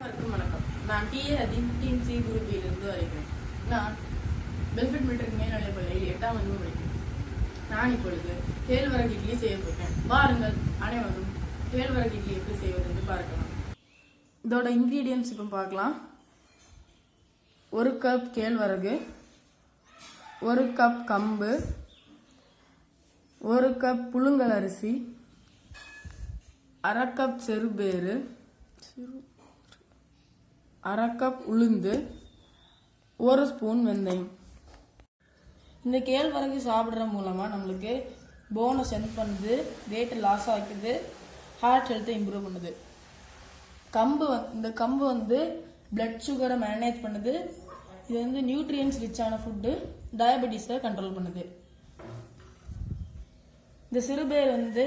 வணக்கம். நான் DA Atin team C group இருந்து வரைக்கிறேன். நான் பெல்ஃபிட் மீட்டருக்கு மேல்நிலைப் பள்ளியில் 8ஆம் வகுப்பு படிக்கிறேன். நான் இப்பொழுது கேழ்வரகு இட்லி செய்ய போகிறேன். வாருங்கள் அனைவரும் கேழ்வரகு இட்லி எப்படி செய்வது என்று பார்க்கலாம். இதோட இன்கிரீடியன்ஸ் இப்போ பார்க்கலாம். 1 கப் கேழ்வரகு, 1 கப் கம்பு, 1 கப் புழுங்கல் அரிசி, 1/2 கப் செருபேறு, 1/2 கப் உளுந்து, 1 ஸ்பூன் வெந்தயம். இந்த கேழ்வரகு சாப்பிட்ற மூலமாக நம்மளுக்கு போனை ஸ்ட்ரென்த் பண்ணுது, வெயிட் லாஸ் ஆக்குது, ஹார்ட் ஹெல்த்தை இம்ப்ரூவ் பண்ணுது. இந்த கம்பு வந்து பிளட் சுகரை மேனேஜ் பண்ணுது. இது வந்து நியூட்ரியன்ஸ் ரிச்சான ஃபுட்டு, டயபெட்டிஸை கண்ட்ரோல் பண்ணுது. இந்த சிறுபேர் வந்து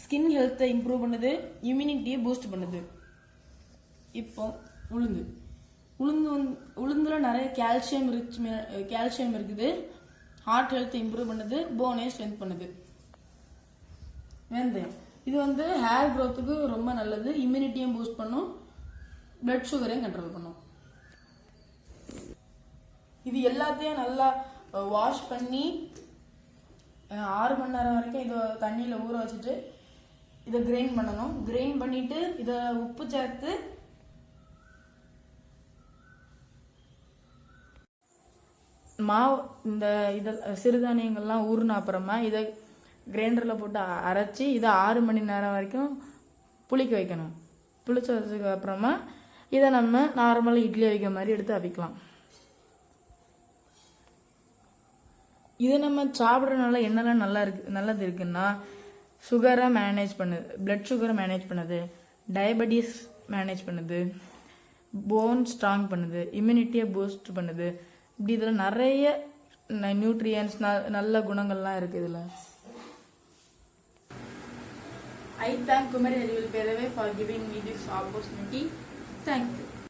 ஸ்கின் ஹெல்த்தை இம்ப்ரூவ் பண்ணுது, இம்யூனிட்டியை பூஸ்ட் பண்ணுது. இப்போ உளுந்துல நிறைய கால்சியம் இருக்குது, ஹார்ட் ஹெல்த் இம்ப்ரூவ் பண்ணுது, போனை ஸ்ட்ரென்த் பண்ணுது. வெந்தயம் இது வந்து ஹேர் க்ரோத்துக்கு ரொம்ப நல்லது, இம்யூனிட்டியும் பூஸ்ட் பண்ணும், பிளட் சுகரையும் கண்ட்ரோல் பண்ணும். இது எல்லாத்தையும் நல்லா வாஷ் பண்ணி 6 மணி நேரம் வரைக்கும் இதை தண்ணியில் ஊற வச்சுட்டு இதை கிரைண்ட் பண்ணணும். கிரைண்ட் பண்ணிட்டு இதை உப்பு சேர்த்து மாவு இந்த சிறுதானியங்கள்லாம் ஊறின அப்புறமா இதை கிரைண்டரில் போட்டு அரைச்சி இதை 6 மணி நேரம் வரைக்கும் புளிக்க வைக்கணும். புளிச்ச வச்சதுக்கு அப்புறமா இதை நம்ம நார்மலாக இட்லி வைக்கிற மாதிரி எடுத்து அவிக்கலாம். இது நம்ம சாப்பிட்றதுனால என்னெல்லாம் நல்லது இருக்குன்னா, சுகரை மேனேஜ் பண்ணுது, பிளட் சுகரை மேனேஜ் பண்ணுது, டயபெட்டிஸ் மேனேஜ் பண்ணுது, போன் ஸ்ட்ராங் பண்ணுது, இம்யூனிட்டியை பூஸ்ட் பண்ணுது. இப்படி இதில் நிறைய நியூட்ரியன்ஸ் நல்ல குணங்கள்லாம் இருக்குது. இதில் I thank Kumari Arivel Perave for giving me this opportunity. Thank you.